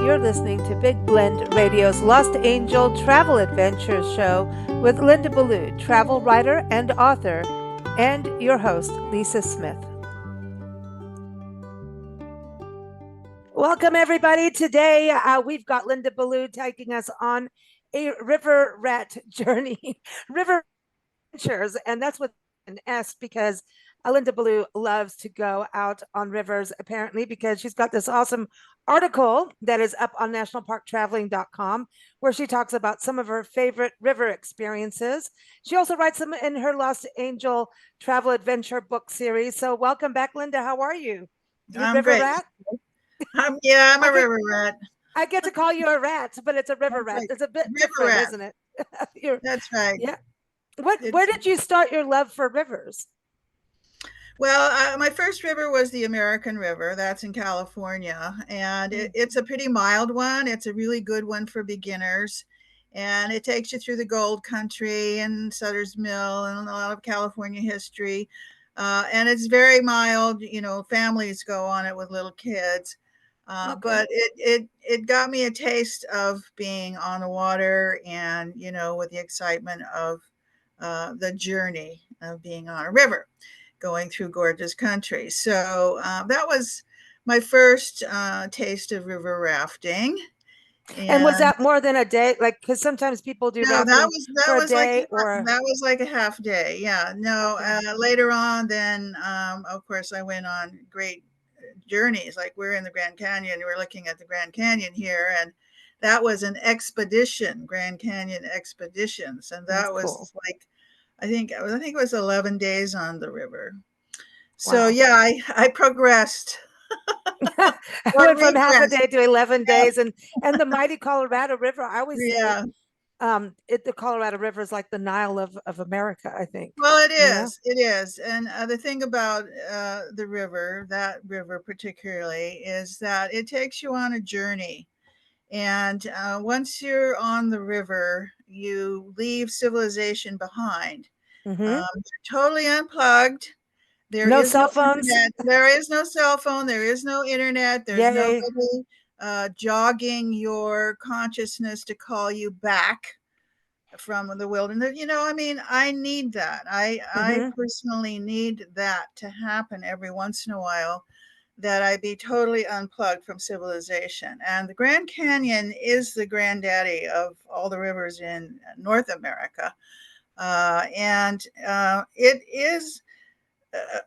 You're listening to Big Blend Radio's Lost Angel Travel Adventures show with Linda Ballou, travel writer and author, and your host, Lisa Smith. Welcome, everybody. Today, we've got Linda Ballou taking us on a river rat journey, river adventures, and that's with an S because Linda Ballou loves to go out on rivers, apparently, because she's got this awesome article that is up on nationalparktraveling.com where she talks about some of her favorite river experiences. She also writes them in her Lost Angel Travel Adventure book series. So welcome back, Linda. How are you? You I'm river great. rat? I'm a river rat. I get to call you a rat, but it's a river rat. Right. It's a bit River different, rat. isn't it? That's right. Yeah. Where It's, did you start your love for rivers? well, my first river was the American River. That's in California, and it's a pretty mild one. It's a really good one for beginners, and it takes you through the Gold Country and Sutter's Mill and a lot of California history. And it's very mild. You know, families go on it with little kids. Okay. But it got me a taste of being on the water and, you know, with the excitement of the journey of being on a river, going through gorgeous country. So that was my first taste of river rafting. And was And that more than a day? Like, because sometimes people do no, that rafting was for a day or that was like a half day. Yeah, no. okay. Later on, then of course I went on great journeys. Like we're in the Grand Canyon, we're looking at the Grand Canyon here, and that was an expedition, Grand Canyon expeditions, and That's that cool. was like I think it was 11 days on the river. So Wow. yeah, I progressed. I Or went from half a regressed. day to 11 days and the mighty Colorado River. I always say Yeah. the Colorado River is like the Nile of America, I think. Well, it You know? is. It is. And the thing about the river, that river particularly, is that it takes you on a journey. And once you're on the river, you leave civilization behind. Mm-hmm. You're totally unplugged. There No is no cell phones. internet. There is no cell phone. There is no internet. There's Yay. nobody jogging your consciousness to call you back from the wilderness. You know, I mean, I need that. I Mm-hmm. personally need that to happen every once in a while, that I be totally unplugged from civilization. And the Grand Canyon is the granddaddy of all the rivers in North America. And it is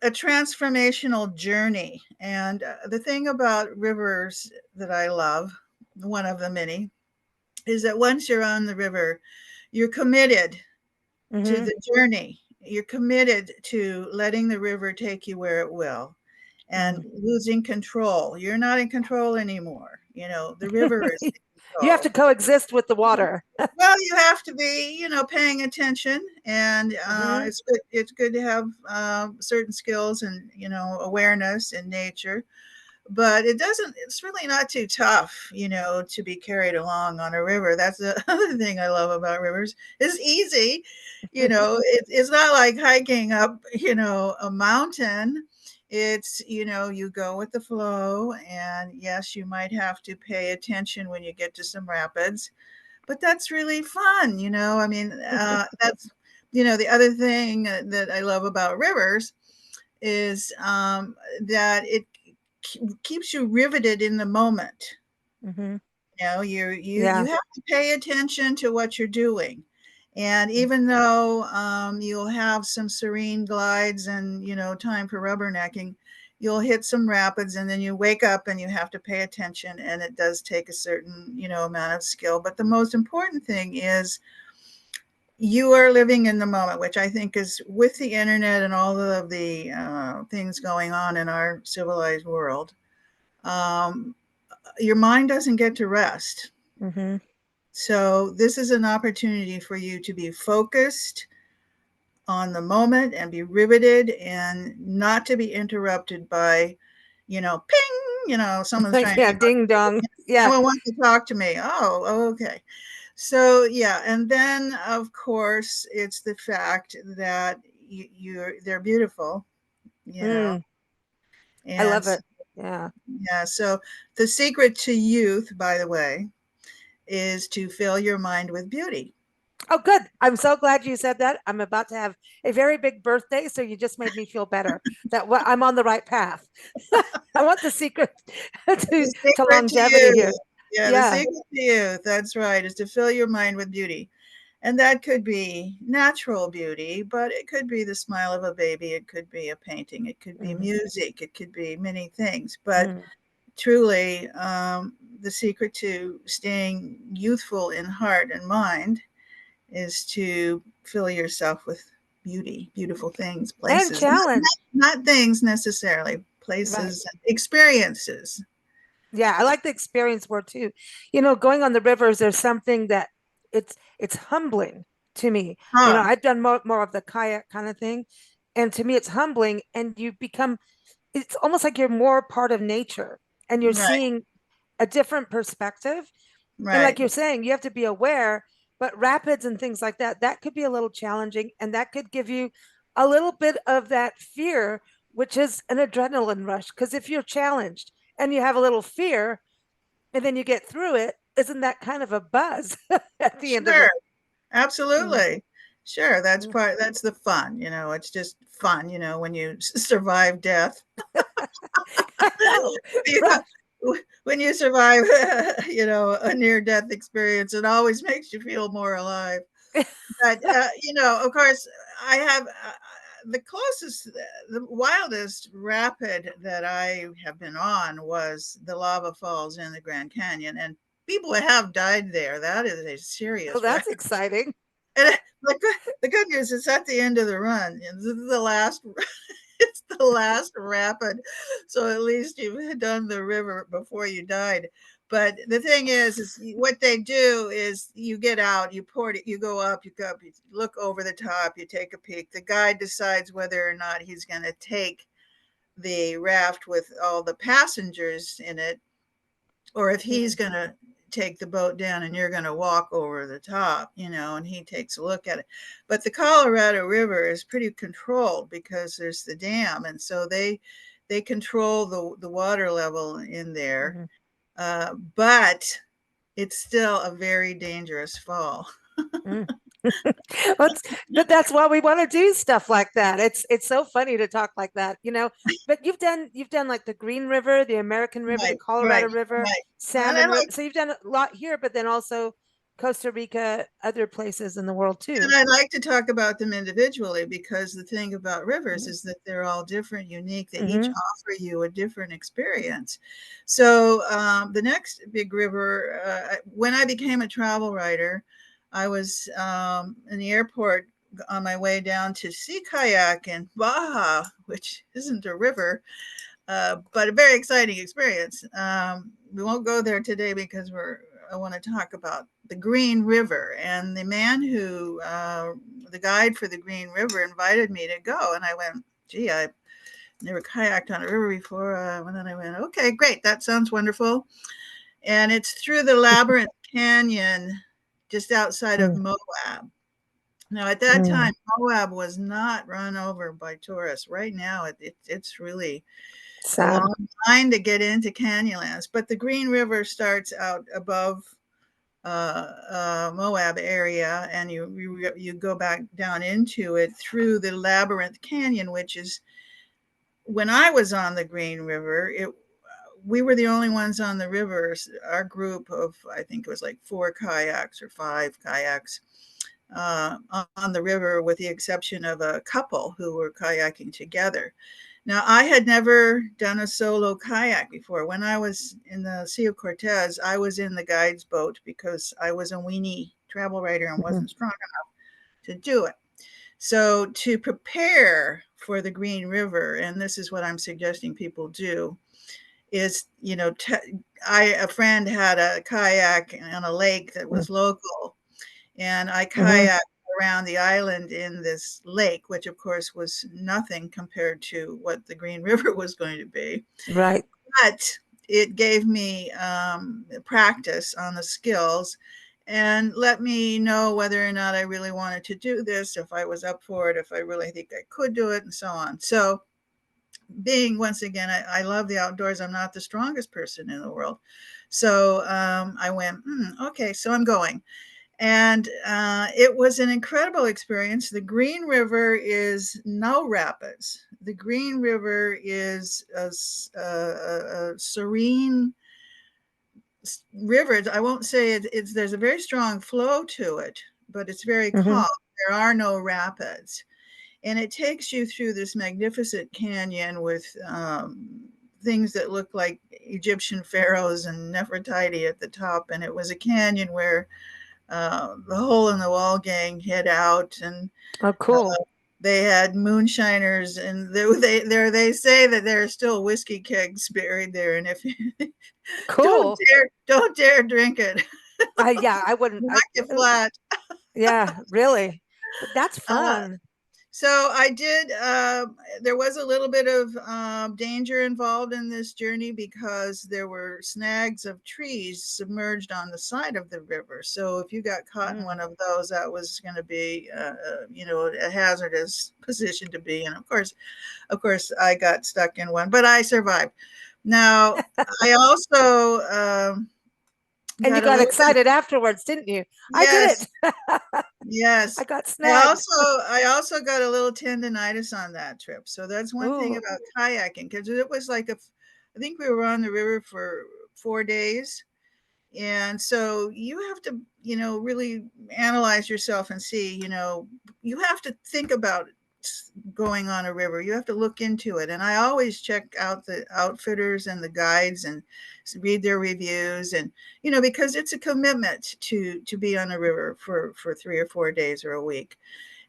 a transformational journey. And the thing about rivers that I love, one of the many, is that once you're on the river, you're committed to Mm-hmm. the journey. You're committed to letting the river take you where it will and Mm. losing control. You're not in control anymore. You know, the river is in You have to control. coexist with the water. Well, you have to be, you know, paying attention, and Mm-hmm. it's good. It's good to have certain skills and, you know, awareness in nature. But it doesn't. It's really not too tough, you know, to be carried along on a river. That's the other thing I love about rivers. It's easy, you know. It's not like hiking up, you know, a mountain. It's, you know, you go with the flow, and yes, you might have to pay attention when you get to some rapids, but that's really fun, you know. I mean, that's, you know, the other thing that I love about rivers is that it keeps you riveted in the moment. Mm-hmm. You know, you Yeah. have to pay attention to what you're doing. And even though you'll have some serene glides and, you know, time for rubbernecking, you'll hit some rapids and then you wake up and you have to pay attention. And it does take a certain, you know, amount of skill. But the most important thing is you are living in the moment, which I think is, with the internet and all of the things going on in our civilized world, um, your mind doesn't get to rest. Mm-hmm. So this is an opportunity for you to be focused on the moment and be riveted and not to be interrupted by, you know, ping, you know, someone's trying to Yeah, talk ding to me. dong. Yeah. Someone wants to talk to me. Oh, okay. So yeah, and then of course it's the fact that they're beautiful, you know, Mm, I love and it. Yeah. Yeah. So the secret to youth, by the way, is to fill your mind with beauty. Oh, good. I'm so glad you said that. I'm about to have a very big birthday, so you just made me feel better that I'm on the right path. I want the secret The to secret to longevity here. youth. Yeah, the Yeah. secret to youth. That's right, is to fill your mind with beauty. And that could be natural beauty, but it could be the smile of a baby. It could be a painting. It could be Mm, music. It could be many things. But mm. truly, the secret to staying youthful in heart and mind is to fill yourself with beauty, beautiful things, And places, challenge. not things necessarily, Right. places, experiences. Yeah, I like the experience word too. Going on the rivers, there's something that it's humbling to me. Huh, I've done more of the kayak kind of thing, and to me, it's humbling, and you become. It's almost like you're more part of nature, and you're right, seeing a different perspective. And like right. you're saying, you have to be aware. But rapids and things like that could be a little challenging, and that could give you a little bit of that fear, which is an adrenaline rush. Because if you're challenged and you have a little fear, and then you get through it, isn't that kind of a buzz at the end of Sure, it? Mm. absolutely. Sure, Mm. that's the fun, it's just fun, when you survive death. I know, You right? when you survive, a near death experience, it always makes you feel more alive. But, of course, I have, the closest, the wildest rapid that I have been on was the lava falls in the Grand Canyon, and people have died there. That is a Oh, serious that's wreck. exciting. And the good news is at the end of the run, and this is the last it's the last rapid, so at least you've done the river before you died. But the thing is what they do is you get out, you port it, you go up, you look over the top, you take a peek. The guide decides whether or not he's going to take the raft with all the passengers in it, or if he's Mm, going to take the boat down and you're going to walk over the top, and he takes a look at it. But the Colorado River is pretty controlled because there's the dam, and so they control the water level in there. mhm, But it's still a very dangerous fall. mm. That's, but that's why we want to do stuff like that. It's so funny to talk like that. But you've done like the Green River, the American River, the Right, Colorado right, River, right. And I Salmon River. like So you've done a lot here, but then also Costa Rica, other places in the world And too. I'd like to talk about them individually because the thing about rivers Mm-hmm. is that they're all different, unique. They each Mm-hmm. offer you a different experience. So, the next big river, when I became a travel writer, I was in the airport on my way down to sea kayak in Baja, which isn't a river, but a very exciting experience. We won't go there today because I want to talk about the Green River, and the guide for the Green River invited me to go, and I went, gee, I never kayaked on a river before. And then I went, okay, great, that sounds wonderful. And it's through the Labyrinth Canyon, just outside of Moab. Now, at that Mm-hmm. time, Moab was not run over by tourists. Right now, it's really a Sad. long line to get into Canyonlands, but the Green River starts out above Moab area, and you go back down into it through the Labyrinth Canyon, which is when I was on the Green River. We were the only ones on the rivers. Our group of, I think it was like 4 kayaks or 5 kayaks on the river, with the exception of a couple who were kayaking together. Now, I had never done a solo kayak before. When I was in the Sea of Cortez, I was in the guide's boat because I was a weenie travel writer and Mhm. wasn't strong enough to do it. So, to prepare for the Green River, and this is what I'm suggesting people do, is, a friend had a kayak on a lake that was local, and I Mhm. kayaked around the island in this lake, which of course was nothing compared to what the Green River was going to be. Right. But it gave me practice on the skills and let me know whether or not I really wanted to do this, if I was up for it, if I really think I could do it, and so on. So being, once again, I love the outdoors. I'm not the strongest person in the world. So I went, okay, so I'm going. And it was an incredible experience. The Green River is no rapids. The Green River is a serene river. I won't say it's there's a very strong flow to it, but it's very Mm-hmm. calm. There are no rapids, and it takes you through this magnificent canyon with things that look like Egyptian pharaohs and Nefertiti at the top. And it was a canyon where the Hole in the Wall gang hid out, and Oh, cool. they had moonshiners, and they say that there are still whiskey kegs buried there, and if you Cool. don't dare drink it, Yeah, I wouldn't. knock you flat. Yeah, really. But that's Uh, fun. So I did. There was a little bit of danger involved in this journey because there were snags of trees submerged on the side of the river. So if you got caught in one of those, that was going to be, a hazardous position to be in. Of course, I got stuck in one, but I survived. Now, I also And you got a got little bit. excited afterwards, didn't you? I Yes, did it. I yes. got I snagged. also I also got a little tendonitis on that trip. So that's one thing Ooh, about kayaking, because it was like I think we were on the river for 4 days. And so you have to, really analyze yourself and see, you have to think about going on a river. You have to look into it. And I always check out the outfitters and the guides and read their reviews, and because it's a commitment to be on a river for 3 or 4 days or a week.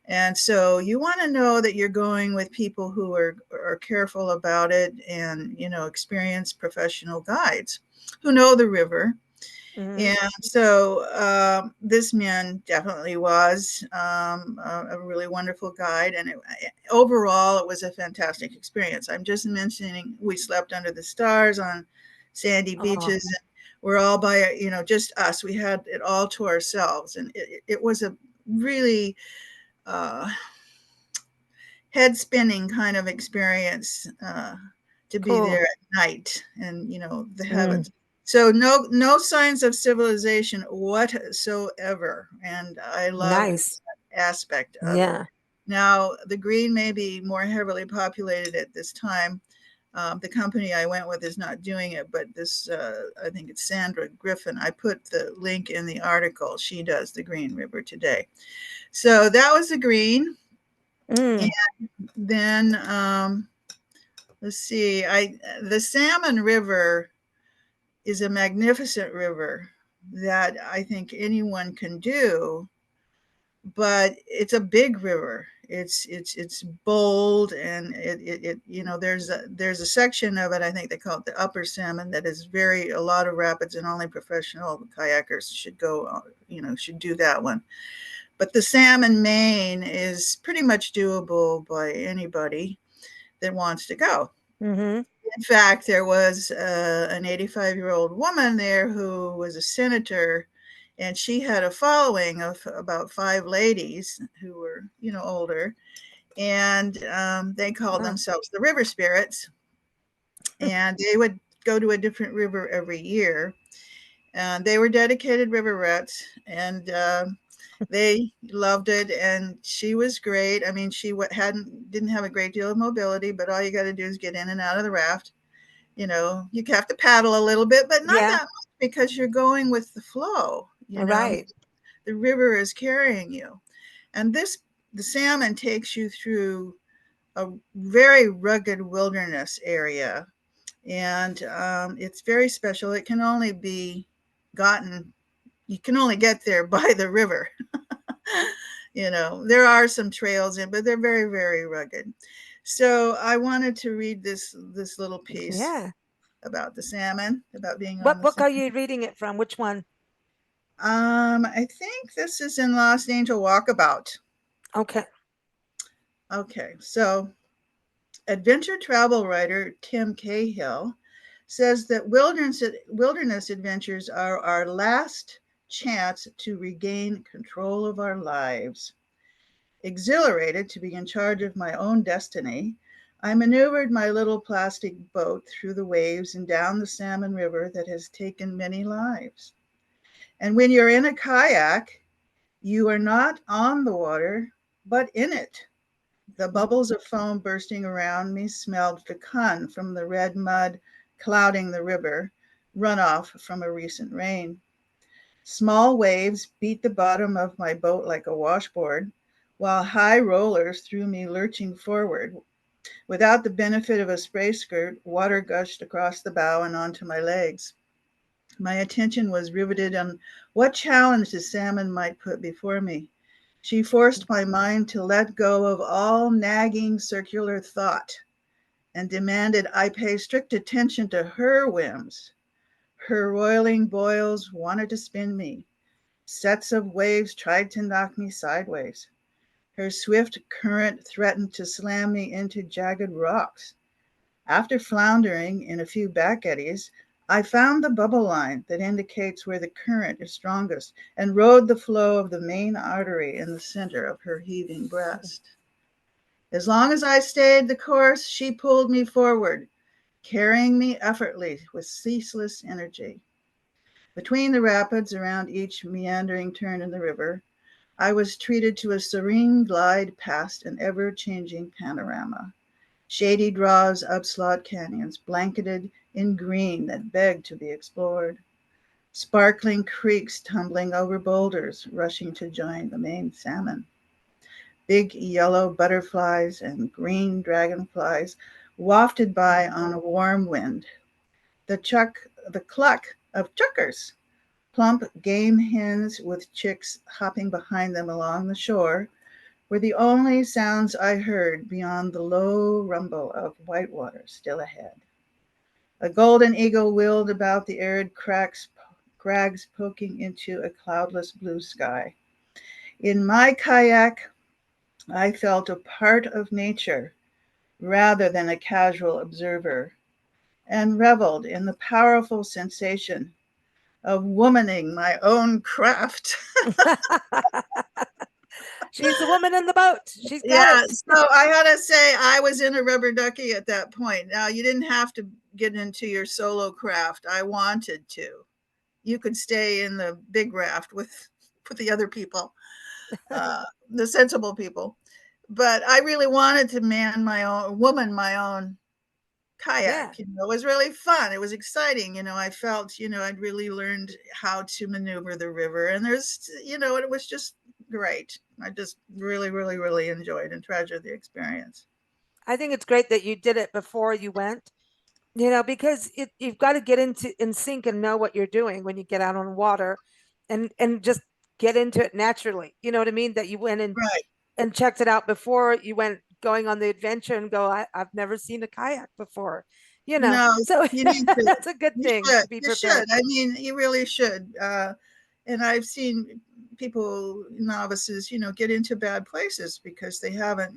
And so you want to know that you're going with people who are careful about it, and experienced professional guides who know the river. mm-hmm. And so this man definitely was a really wonderful guide. And overall, it was a fantastic experience. I'm just mentioning we slept under the stars on sandy Oh, beaches. And we're all by, just us. We had it all to ourselves. And it was a really uh, head spinning kind of experience to be there cool. at night, and the Mm, heavens. So no signs of civilization whatsoever, and I loved nice. that aspect of it. Yeah. Now the green may be more heavily populated at this time. The company I went with is not doing it, but this I think it's Sandra Griffin. I put the link in the article. She does the Green River today. So that was the green. And Mm, then let's see, the Salmon River is a magnificent river that I think anyone can do, but it's a big river. It's bold, and there's a section of it, I think they call it the Upper Salmon, that is very a lot of rapids, and only professional kayakers should go, should do that one. But the Salmon Main is pretty much doable by anybody that wants to go. mm-hmm. In fact, there was an 85-year-old woman there who was a senator, and she had a following of about 5 ladies who were, older, and they called Wow. themselves the River Spirits, and they would go to a different river every year. And they were dedicated riverettes, and they loved it, and she was great. I mean, she didn't have a great deal of mobility, but all you got to do is get in and out of the raft. You have to paddle a little bit, but not Yeah. that much, because you're going with the flow. Right. The river is carrying you. And the salmon takes you through a very rugged wilderness area, and it's very special. It can only be gotten, you can only get there by the river. There are some trails in, but they're very, very rugged. So I wanted to read this little piece Yeah. about the salmon, about being on What the book salmon. are you reading it from? Which one? I think this is in Lost Angel Walkabout. Okay. Okay, so adventure travel writer Tim Cahill says that wilderness adventures are our last chance to regain control of our lives. Exhilarated to be in charge of my own destiny, I maneuvered my little plastic boat through the waves and down the Salmon River that has taken many lives. And when you're in a kayak, you are not on the water, but in it. The bubbles of foam bursting around me smelled fecund from the red mud clouding the river, runoff from a recent rain. Small waves beat the bottom of my boat like a washboard, while high rollers threw me lurching forward. Without the benefit of a spray skirt, water gushed across the bow and onto my legs. My attention was riveted on what challenge the salmon might put before me. She forced my mind to let go of all nagging circular thought and demanded I pay strict attention to her whims. Her roiling boils wanted to spin me. Sets of waves tried to knock me sideways. Her swift current threatened to slam me into jagged rocks. After floundering in a few back eddies, I found the bubble line that indicates where the current is strongest and rode the flow of the main artery in the center of her heaving breast. As long as I stayed the course, she pulled me forward, carrying me effortlessly with ceaseless energy. Between the rapids around each meandering turn in the river, I was treated to a serene glide past an ever-changing panorama. Shady draws up slot canyons, blanketed in green that begged to be explored. Sparkling creeks tumbling over boulders, rushing to join the main salmon. Big yellow butterflies and green dragonflies wafted by on a warm wind. The cluck of chukars, plump game hens with chicks hopping behind them along the shore, were the only sounds I heard beyond the low rumble of whitewater still ahead. A golden eagle wheeled about the arid crags poking into a cloudless blue sky. In my kayak, I felt a part of nature rather than a casual observer, and reveled in the powerful sensation of womaning my own craft. She's the woman in the boat. She's got Yeah, it. so I gotta say, I was in a rubber ducky at that point. Now, you didn't have to get into your solo craft. I wanted to. You could stay in the big raft with the other people, the sensible people. But I really wanted to woman my own Yeah. kayak. It was really fun. It was exciting. I felt, I'd really learned how to maneuver the river, and it was just great. I just really, really, really enjoyed and treasured the experience. I think it's great that you did it before you went, because you've got to get into in sync and know what you're doing when you get out on water and just get into it naturally. You know what I mean? That you went Right. and checked it out before you went going on the adventure and go, I've never seen a kayak before, No, So you need to. that's a good You thing should. to be You should. prepared. I mean, you really should. And I've seen people, novices, get into bad places because they haven't,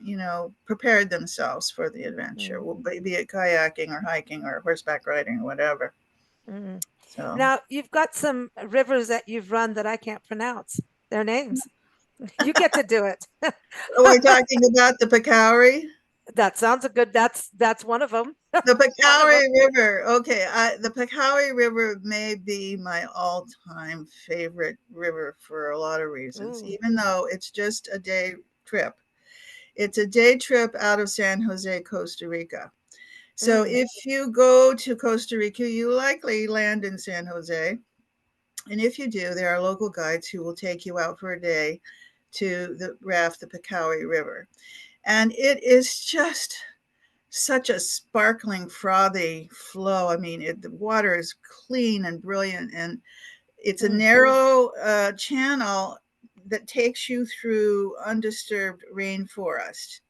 prepared themselves for the adventure, Mm, well, be it kayaking or hiking or horseback riding or whatever. mm. So, Now, you've got some rivers that you've run that I can't pronounce their names. You get to do it. are we talking about the Pacuare? That sounds a good. That's one of them. The One of them. Pacuare River. Okay, the Pacuare River may be my all-time favorite river for a lot of reasons, Ooh. even though it's just a day trip. It's a day trip out of San Jose, Costa Rica. So Mm. if you go to Costa Rica, you likely land in San Jose. And if you do, there are local guides who will take you out for a day to the Pacuare River. And it is just such a sparkling, frothy flow. I mean, the water is clean and brilliant, and it's a Mm. narrow channel that takes you through undisturbed rainforest.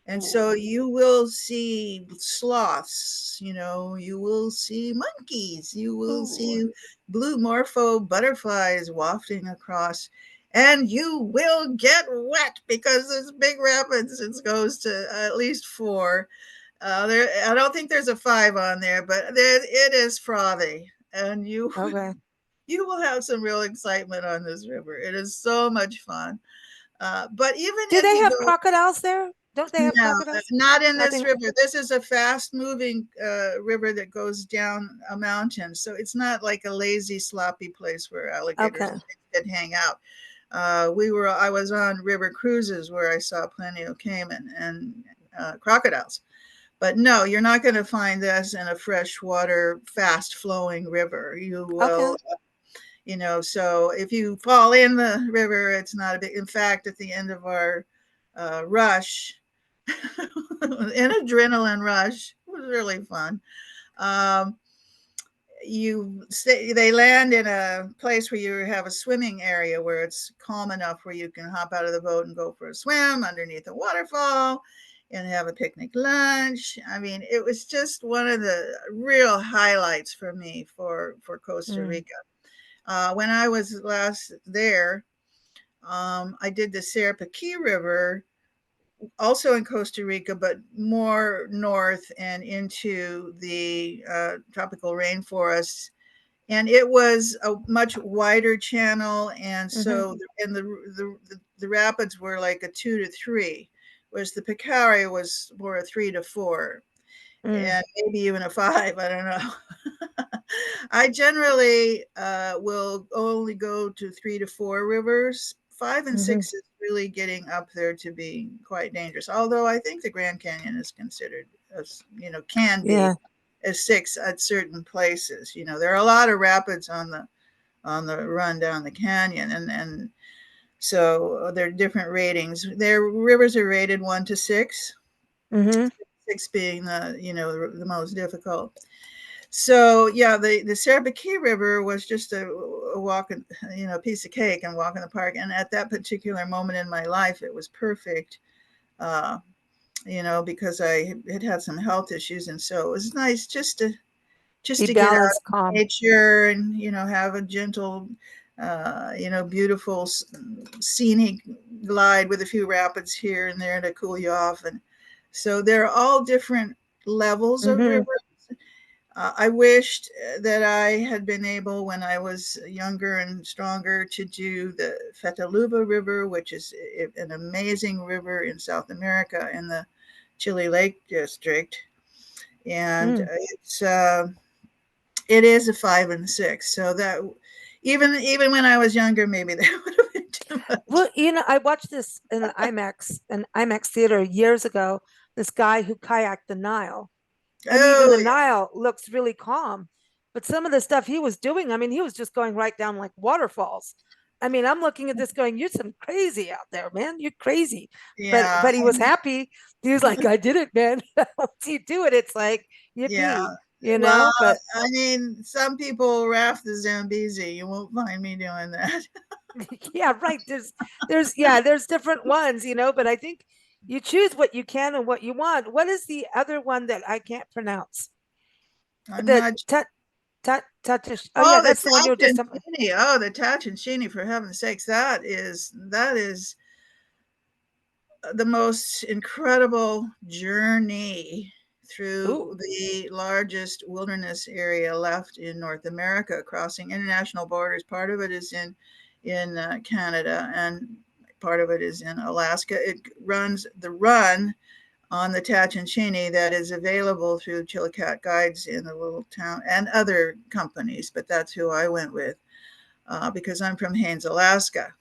And so Ooh. you will see sloths, you will see monkeys, you will Ooh. see blue morpho butterflies wafting across, and you will get wet because there's big rapids. It goes to at least four. I don't think there's a five on there, but it is frothy, and you Okay. you will have some real excitement on this river. It is so much fun. But even Do if they you have go, crocodiles there? Don't they have No, crocodiles? not in I this think. river. This is a fast moving river that goes down a mountain. So it's not like a lazy, sloppy place where alligators Okay. and things could hang out. I was on river cruises where I saw plenty of caiman and crocodiles. But no, you're not going to find this in a freshwater, fast flowing river. You Okay. will, so if you fall in the river, it's not a big, in fact, at the end of our rush, an adrenaline rush, it was really fun. Um, they land in a place where you have a swimming area where it's calm enough where you can hop out of the boat and go for a swim underneath a waterfall and have a picnic lunch. I mean, it was just one of the real highlights for me for Costa Mm. Rica. When I was last there, I did the Pacuare River, also in Costa Rica, but more north and into the tropical rainforests. And it was a much wider channel, and Mm-hmm. so and the rapids were like a 2 to 3, whereas the Pacuare was more a 3 to 4, Mm. and maybe even a 5. I don't know. I generally will only go to 3 to 4 rivers. 5 and 6 is really getting up there to be quite dangerous. Although I think the Grand Canyon is considered, as can be Yeah. a 6 at certain places. There are a lot of rapids on the run down the canyon, and so there are different ratings. Their rivers are rated 1 to 6. Mm-hmm. 6 being the most difficult. So yeah, the Sarabaki River was just a walk, piece of cake and walk in the park. And at that particular moment in my life, it was perfect, uh, because I had some health issues, and so it was nice just Be to get out balanced, in calm. nature and have a gentle, beautiful scenic glide with a few rapids here and there to cool you off. And so they're all different levels of Mm-hmm. river. I wished that I had been able, when I was younger and stronger, to do the Fetaluva River, which is an amazing river in South America in the Chile Lake District, and Mm. it is a 5 and 6. So that even when I was younger, maybe that would have been too much. Well, I watched this in an IMAX theater years ago. This guy who kayaked the Nile, and even the Oh Nile looks really calm. But some of the stuff he was doing, I mean, he was just going right down like waterfalls. I mean, I'm looking at this going, "You're some crazy out there, man. You're crazy." But yeah, but he was happy. He was like, "I did it, man." Once you do it, it's like yeah. yippee, Well, But I mean, some people raft the Zambezi. You won't find me doing that. yeah, right. There's different ones, But I think you choose what you can and what you want. What is the other one that I can't pronounce? I'm The not. Tatish. Oh yeah, Oh, the that's the one you were just talking. Tatshenshini. Oh, the Tatshenshini, for heaven's sakes. That is the most incredible journey Ooh. through the largest wilderness area left in North America, crossing international borders. Part of it is in Canada, and part of it is in Alaska. It runs the run on the Tatshenshini that is available through Chillicat Guides in the little town and other companies, but that's who I went with because I'm from Haines, Alaska.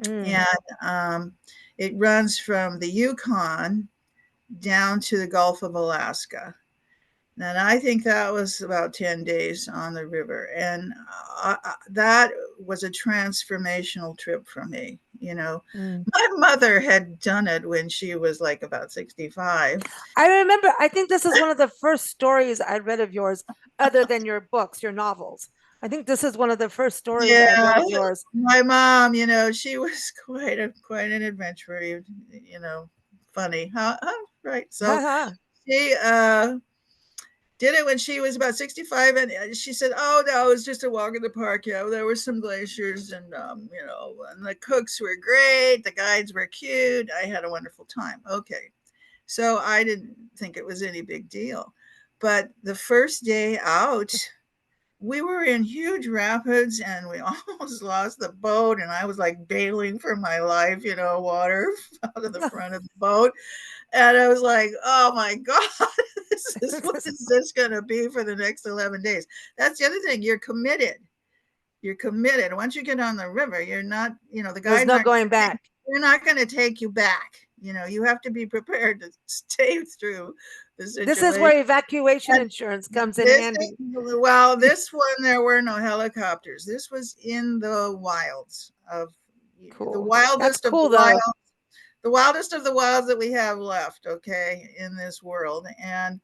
Mm, And it runs from the Yukon down to the Gulf of Alaska. And I think that was about 10 days on the river. And that was a transformational trip for me. mm. My mother had done it when she was like about 65. I remember. I think this is one of the first stories I read of yours, other than your books, your novels. I think this is one of the first stories I read Yeah, of yours. my mom, she was quite an adventurer, funny. Huh? Right. So Haha. she did it when she was about 65, and she said, "Oh no, it was just a walk in the park. Yeah, there were some glaciers, and and the cooks were great, the guides were cute. I had a wonderful time." Okay, so I didn't think it was any big deal, but the first day out, we were in huge rapids and we almost lost the boat. And I was like bailing for my life, water out of the front of the boat. And I was like, oh my God, what is this going to be for the next 11 days? That's the other thing. You're committed. You're committed. Once you get on the river, you're not, the There's guides no aren't, going back. they're not going to take you back. You have to be prepared to stay through the This is situation. where evacuation And insurance comes in this, handy. well, this one, there were no helicopters. This was in the wilds of the Cool. That's wildest of cool the though. wild, the wildest of the wilds that we have left, okay, in this world. And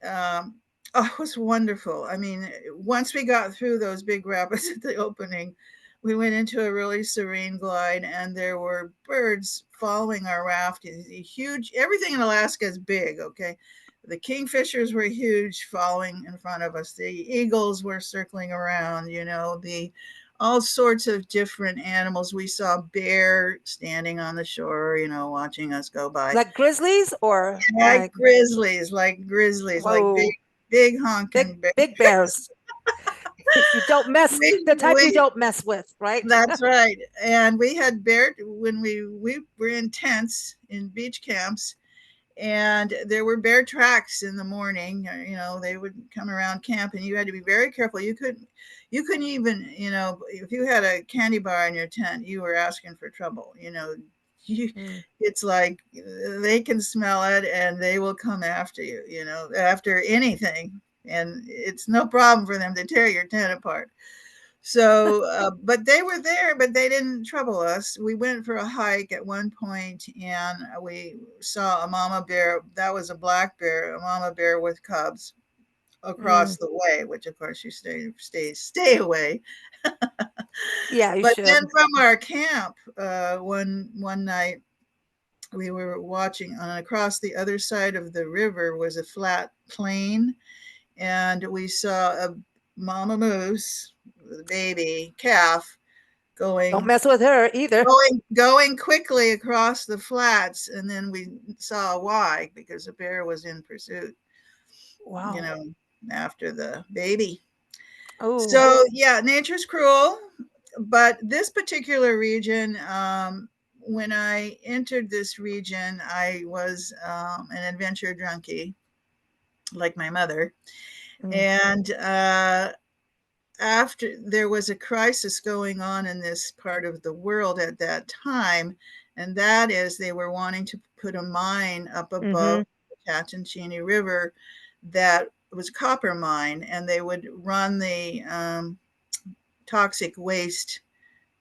um, oh, it was wonderful. I mean, once we got through those big rapids at the opening, we went into a really serene glide, and there were birds following our raft. Huge, everything in Alaska is big, okay? The kingfishers were huge, following in front of us. The eagles were circling around, the all sorts of different animals. We saw bear standing on the shore, watching us go by. Like grizzlies or Like like grizzlies, like big, whoa, big big honking bears. big bears. You don't mess the type you We don't mess with, right? That's right. And we had bear when we were in tents in beach camps, and there were bear tracks in the morning. They would come around camp, and you had to be very careful. You couldn't even, if you had a candy bar in your tent, you were asking for trouble. You, Mm. it's like they can smell it and they will come after you. After anything, and it's no problem for them to tear your tent apart. So, but they were there, but they didn't trouble us. We went for a hike at one point, and we saw a mama bear. That was a black bear, a mama bear with cubs across Mm. the way, which of course you stay away. Yeah, you But then should. from our camp, one night we were watching, across the other side of the river was a flat plain, and we saw a mama moose, the baby calf, Don't going mess with her either. going quickly across the flats. And then we saw why, because the bear was in pursuit, you Wow. know after the baby. Oh. So yeah, nature's cruel. But this particular region, when I entered this region, I was an adventure junkie, like my mother. Mm. And after, there was a crisis going on in this part of the world at that time, and that is they were wanting to put a mine up above Mm-hmm. the Tatshenshini River that was a copper mine, and they would run the toxic waste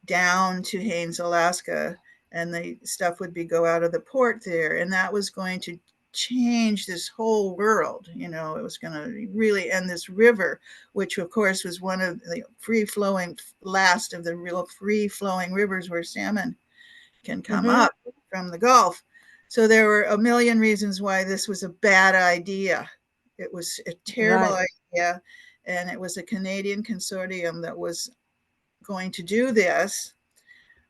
down to Haines, Alaska, and the stuff would be go out of the port there, and that was going to change this whole world. It was going to really end this river, which of course was one of the free flowing, last of the real free flowing rivers where salmon can come Mm-hmm. up from the Gulf. So there were a million reasons why this was a bad idea. It was a terrible Right. idea, and it was a Canadian consortium that was going to do this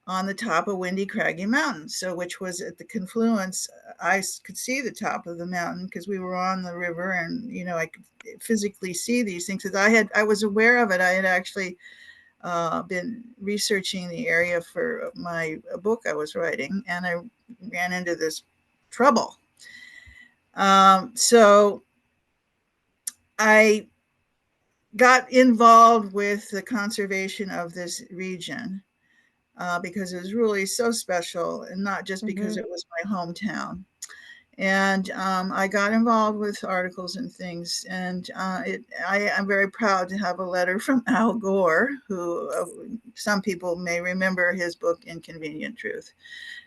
on the top of Windy Craggy Mountain. So, which was at the confluence. I could see the top of the mountain because we were on the river, and I could physically see these things. Because I was aware of it. I had actually been researching the area for my book I was writing, and I ran into this trouble. So I got involved with the conservation of this region, because it was really so special, and not just because Mm-hmm. it was my hometown. And I got involved with articles and things, and I am very proud to have a letter from Al Gore, who some people may remember his book Inconvenient Truth,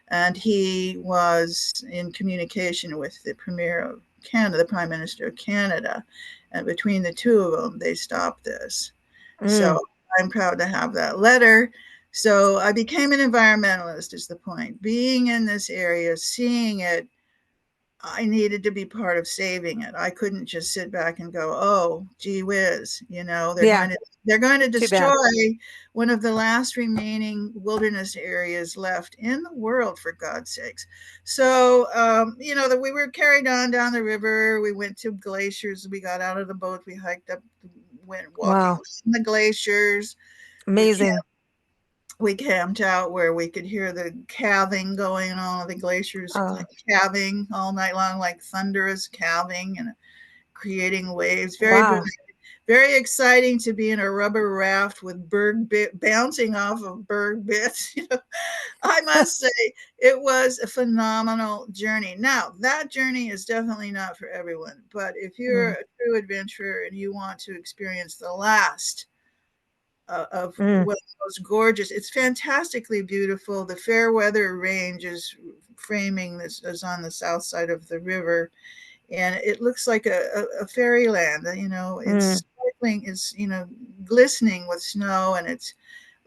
and he was in communication with the Premier of Canada, the Prime Minister of Canada, and between the two of them, they stopped this. So Mm. I'm proud to have that letter. So I became an environmentalist, is the point. Being in this area, seeing it, I needed to be part of saving it. I couldn't just sit back and go, "Oh, gee whiz," Yeah. they're going to Too destroy bad. one of the last remaining wilderness areas left in the world, for God's sakes. So, that we were carried on down the river. We went to glaciers. We got out of the boat. We hiked up went walking Wow. in the glaciers. We Amazing. we camped out where we could hear the calving going on, the glaciers Oh, calving all night long, like thunderous calving and creating waves. Very wow. dramatic, very exciting to be in a rubber raft with berg bit bouncing off of berg bits. I must say it was a phenomenal journey. Now, that journey is definitely not for everyone, but if you're Mm, a true adventurer and you want to experience the last of mm, one of the most gorgeous, it's fantastically beautiful. The Fairweather Range is framing this is on the south side of the river, and it looks like a fairyland. It's mm, sparkling, is glistening with snow, and it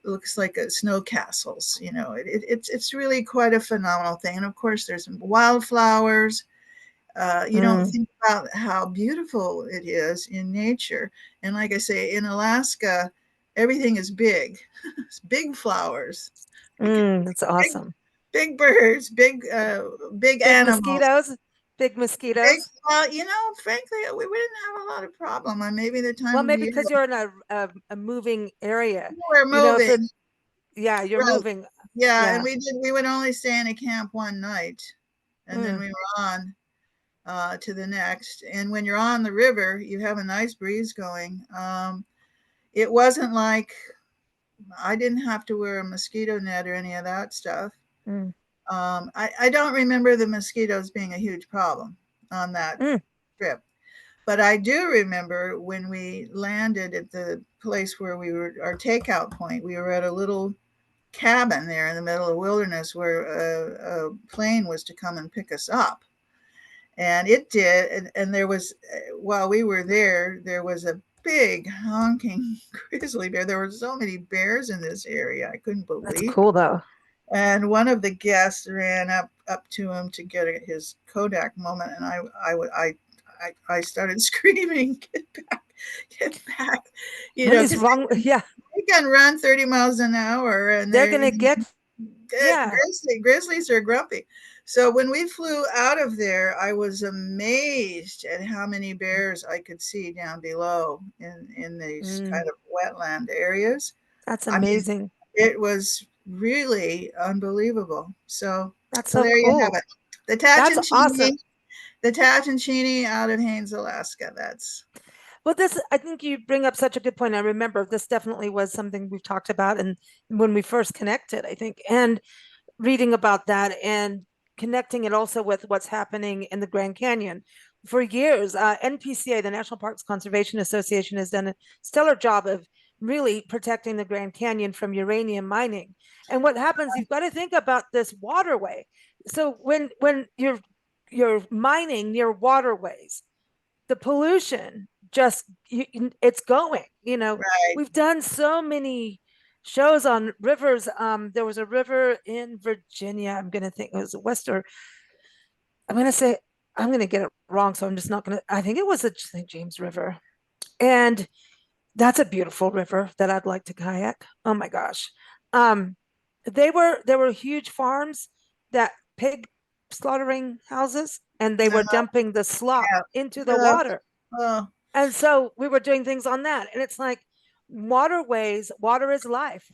looks like a snow castles. It's really quite a phenomenal thing. And of course, there's wildflowers. You don't mm, think about how beautiful it is in nature. And like I say, in Alaska, everything is big. It's big flowers. You can that's big, awesome. big birds, big Big animals. mosquitoes. Big Big, mosquitoes. well, frankly, we didn't have a lot of problem. Maybe the Well, time of maybe year because you're in a moving area. we're If moving, it, yeah, you're right? moving. Yeah, and Yeah. we would only stay in a camp one night, and then Mm, we were on to the next. And when you're on the river, you have a nice breeze going. It wasn't like I didn't have to wear a mosquito net or any of that stuff. mm, I don't remember the mosquitoes being a huge problem on that mm, trip. But I do remember when we landed at the place where we were, our takeout point, we were at a little cabin there in the middle of the wilderness where a plane was to come and pick us up. And it did. And there was, while we were there was a big honking grizzly bear. There were so many bears in this area. I couldn't that's believe. cool though. And one of the guests ran up to him to get his Kodak moment, and I started screaming, get back, What is because wrong? Yeah, they can run 30 miles an hour, and they're gonna get. Yeah. grizzlies are grumpy. So when we flew out of there, I was amazed at how many bears I could see down below in these Mm, kind of wetland areas. that's I mean, amazing. it was really unbelievable. That's So so there you have cool. it. The That's awesome. Tatshenshini, the Tatshenshini out of Haines, Alaska. That's Well, this, I think you bring up such a good point. I remember this definitely was something we've talked about, and when we first connected, I think, and reading about that and connecting it also with what's happening in the Grand Canyon. For years, NPCA, the National Parks Conservation Association, has done a stellar job of really protecting the Grand Canyon from uranium mining. And what happens, you've got to think about this waterway. So when you're mining near waterways, the pollution just it's going. right. We've done so many shows on rivers. There was a river in Virginia. I'm gonna think it was Western. I'm gonna say I'm gonna get it wrong, so I'm just not gonna. I think it was the St. James River, and that's a beautiful river that I'd like to kayak. Oh my gosh. Um, there were huge farms, that pig slaughtering houses, and they were dumping the slop Yeah. into the Uh, water. uh, And so we were doing things on that. And it's like waterways, water is life.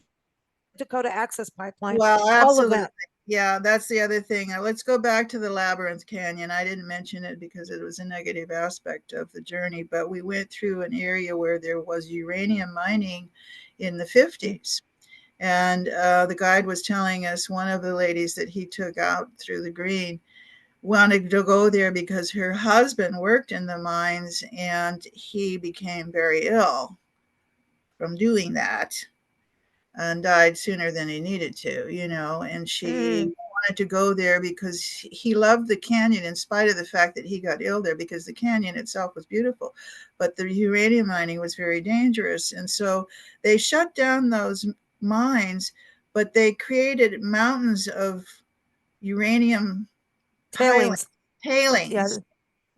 Dakota Access Pipeline, well, all of absolutely. that. Yeah, that's the other thing. Let's go back to the Labyrinth Canyon. I didn't mention it because it was a negative aspect of the journey, but we went through an area where there was uranium mining in the 50s. And the guide was telling us, one of the ladies that he took out through the green wanted to go there because her husband worked in the mines and he became very ill from doing that and died sooner than he needed to, and Mm, she wanted to go there because he loved the canyon in spite of the fact that he got ill there, because the canyon itself was beautiful, but the uranium mining was very dangerous. And so they shut down those mines, but they created mountains of uranium piling, tailings. Yeah. tailings,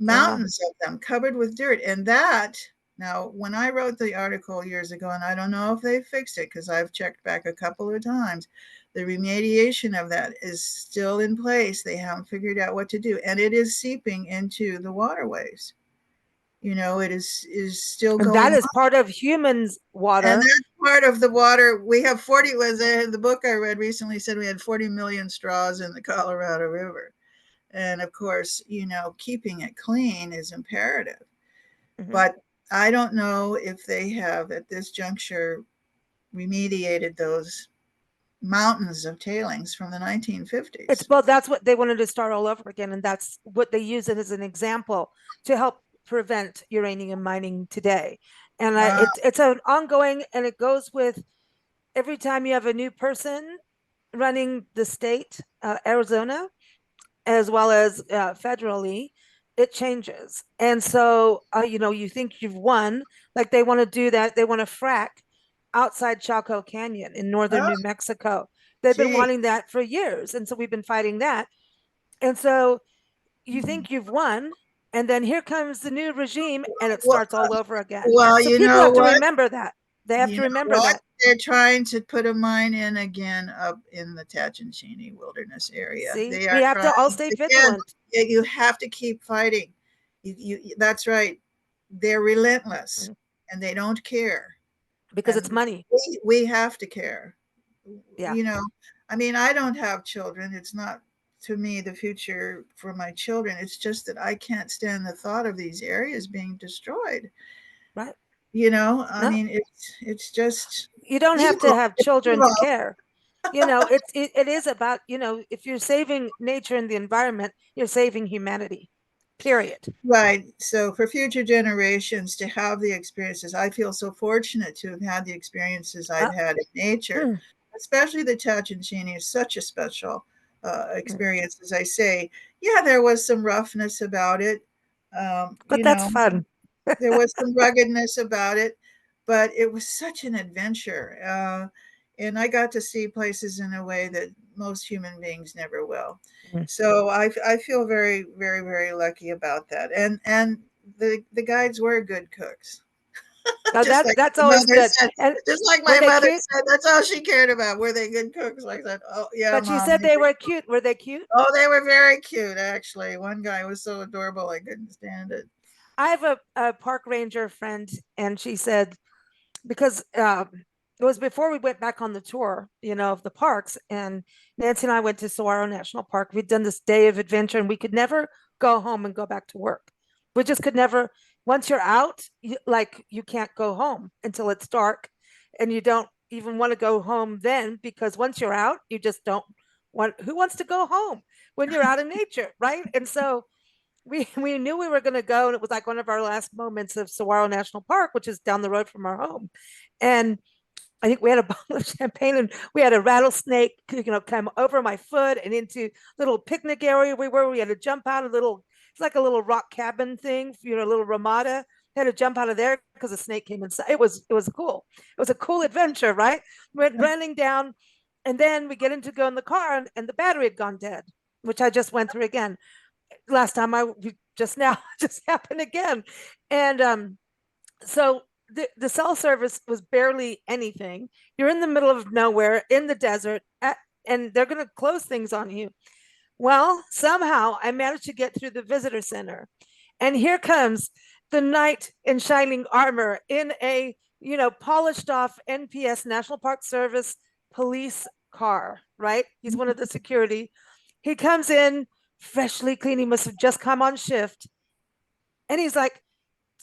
Yeah. mountains of them covered with dirt. And that, now, when I wrote the article years ago, and I don't know if they fixed it because I've checked back a couple of times, the remediation of that is still in place. They haven't figured out what to do, and it is seeping into the waterways. It is still And that going is on. part of humans' And water. that's part of the water. We have 40, was the book I read recently said we had 40 million straws in the Colorado River. And of course, keeping it clean is imperative. Mhm. But I don't know if they have at this juncture remediated those mountains of tailings from the It's 1950s. both. That's what they wanted to start all over again, and that's what they use it as an example to help prevent uranium mining today. And Wow. it's an ongoing, and it goes with every time you have a new person running the state, Arizona, as well as federally, it changes. And so, you think you've won, like they want to do that. They want to frack outside Chaco Canyon in northern Oh, New Mexico. They've been gee. wanting that for years. And so we've been fighting that. And so you think you've won, and then here comes the new regime and it Well, starts all over again. well, So you people know have to what? remember that. They have You to know remember what? that. They're trying to put a mine in again up in the Tatshenshini wilderness area. See, They we are have to trying all stay again. vigilant. You have to keep fighting. That's right. They're relentless Mhm. and they don't care. Because it's And money. we have to care. Yeah, You know, I mean, I don't have children. It's not to me the future for my children. It's just that I can't stand the thought of these areas being destroyed. right. I No, mean, it's just you don't have to evil. have It's children evil. to care. It is about, if you're saving nature and the environment, you're saving humanity. Period. Right. So for future generations to have the experiences, I feel so fortunate to have had the experiences I've Uh, had in nature, mm, especially the Tatshenshini is such a special mm. experience. As I say, yeah, there was some roughness about it. Um, But you that's know, fun. there was some ruggedness about it, but it was such an adventure. And I got to see places in a way that most human beings never will. Mm. So I feel very, very, very lucky about that. And the guides were good cooks. Now Just like that's my always mother good. said, And just like were my they mother cute? said, that's all she cared about. Were they good cooks? Like that. Oh yeah, But you mom. said they were cute. Were they cute? Oh, they were very cute, actually. One guy was so adorable, I couldn't stand it. I have a park ranger friend, and she said, because it was before we went back on the tour, of the parks. And Nancy and I went to Saguaro National Park. We'd done this day of adventure, and we could never go home and go back to work. We just could never. Once you're out, you can't go home until it's dark, and you don't even want to go home then, because once you're out, you just don't want. Who wants to go home when you're out in nature, right? And so we knew we were going to go, and it was like one of our last moments of Saguaro National Park, which is down the road from our home. And I think we had a bottle of champagne, and we had a rattlesnake, come over my foot and into little picnic area we were. We had to jump out it's like a little rock cabin thing, a little ramada. Had to jump out of there because a snake came inside. It was cool. It was a cool adventure, right? Went running down, and then we get into go in the car, and the battery had gone dead, which I just went through again last time. I just now just happened again. And so the cell service was barely anything. You're in the middle of nowhere in the desert, and they're going to close things on you. Well, somehow I managed to get through the visitor center, and here comes the knight in shining armor in a polished off NPS, National Park Service police car. Right, he's one of the security. He comes in freshly clean. He must have just come on shift, and he's like,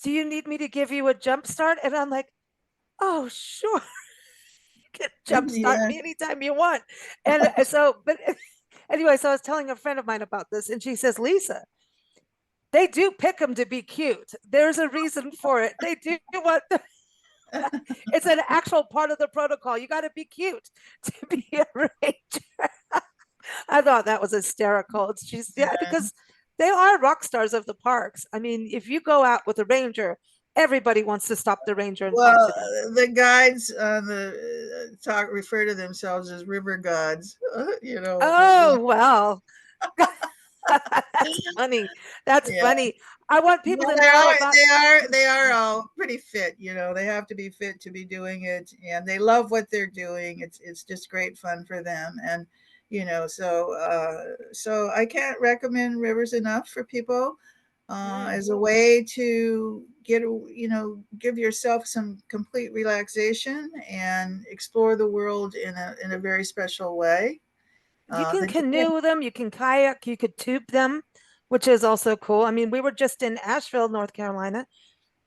"Do you need me to give you a jump start?" And I'm like, "Oh, sure, you can jump start Yeah. me anytime you want." And but anyway, so I was telling a friend of mine about this, and she says, "Lisa, they do pick them to be cute. There's a reason for it. They do want it's an actual part of the protocol. You got to be cute to be a ranger." I thought that was hysterical. It's just, yeah, because they are rock stars of the parks. I mean, if you go out with a ranger, everybody wants to stop the ranger and talk Well, to them. the guides on the talk refer to themselves as river gods. Oh, well, that's funny. That's Yeah. funny. I want people Well, to they know are about. they are they are all pretty fit. They have to be fit to be doing it, and they love what they're doing. It's just great fun for them, and so I can't recommend rivers enough for people. as a way to give yourself some complete relaxation and explore the world in a very special way. You can That you can't. canoe them, you can kayak, you could tube them, which is also cool. I mean, we were just in Asheville, North Carolina,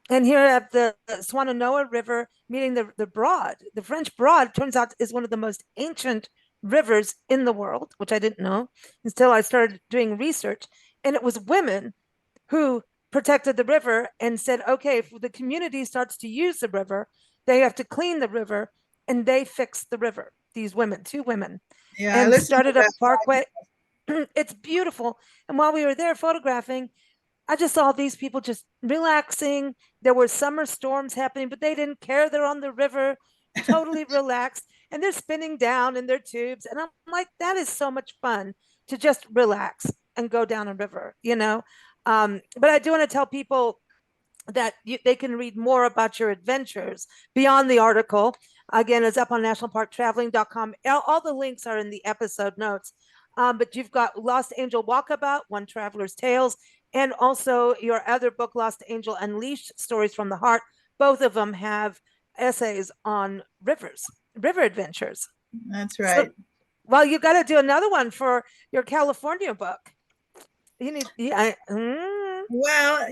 and here at the Swannanoa River, meeting the Broad. The French Broad turns out is one of the most ancient rivers in the world, which I didn't know until I started doing research. And it was women who protected the river and said, okay, if the community starts to use the river, they have to clean the river, and they fixed the river. These women, two women, Yeah, I and listened to started a that parkway. podcast. It's beautiful. And while we were there photographing, I just saw these people just relaxing. There were summer storms happening, but they didn't care. They're on the river, totally relaxed, and they're spinning down in their tubes. And I'm like, that is so much fun to just relax and go down a river, you know? But I do want to tell people that they can read more about your adventures beyond the article. Again, it's up on nationalparktraveling.com. All the links are in the episode notes. But you've got Lost Angel Walkabout, One Traveler's Tales, and also your other book, Lost Angel Unleashed, Stories from the Heart. Both of them have essays on rivers, river adventures. That's So, right. well, you got to do another one for your California book. You need, yeah. Well,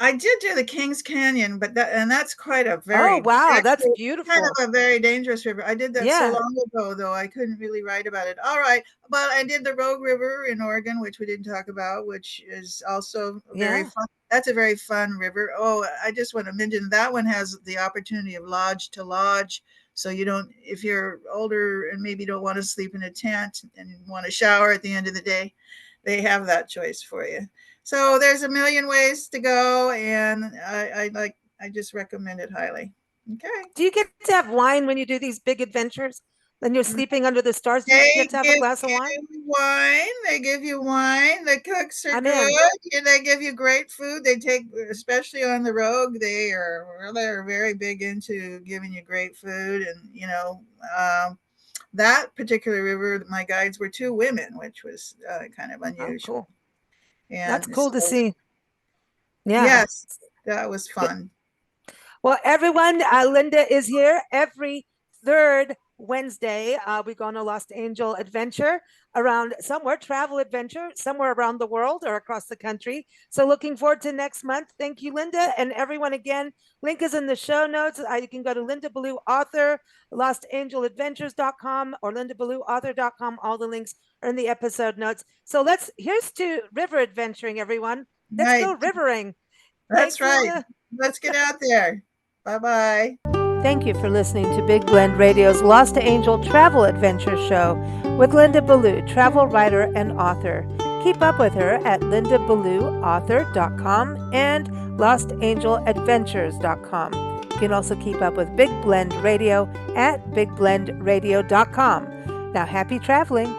I did do the Kings Canyon, but that's quite a Oh, very wow, that's actually kind beautiful. of a very dangerous river. I did that so Yeah, long ago, though I couldn't really write about it. All right, but I did the Rogue River in Oregon, which we didn't talk about, which is also very yeah. fun. That's a very fun river. Oh, I just want to mention that one has the opportunity of lodge to lodge. So you don't, if you're older and maybe don't want to sleep in a tent and want to shower at the end of the day, they have that choice for you. So there's a million ways to go, and I just recommend it highly. Okay. Do you get to have wine when you do these big adventures? Then you're sleeping under the stars. Do you They get to have a give glass of wine? you wine. They give you wine. The cooks are I'm in. good. And they give you great food. They take, especially on the road, they're very big into giving you great food. And that particular river, my guides were two women, which was kind of Oh, unusual. cool. That's And cool to so, see. Yeah. yes, that was fun. Well, everyone, Linda is here every third Wednesday. We go on a Lost Angel adventure around somewhere, travel adventure, somewhere around the world or across the country. So looking forward to next month. Thank you, Linda. And everyone, again, link is in the show notes. You can go to Linda Ballou author, lostangeladventures.com or lindaballouauthor.com. All the links are in the episode notes. So here's to river adventuring, everyone. Let's Right. go rivering. That's Thanks, right. Linda. Let's get out there. Bye-bye. Thank you for listening to Big Blend Radio's Lost Angel Travel Adventure Show with Linda Ballou, travel writer and author. Keep up with her at lindaballouauthor.com and lostangeladventures.com. You can also keep up with Big Blend Radio at bigblendradio.com. Now, happy traveling.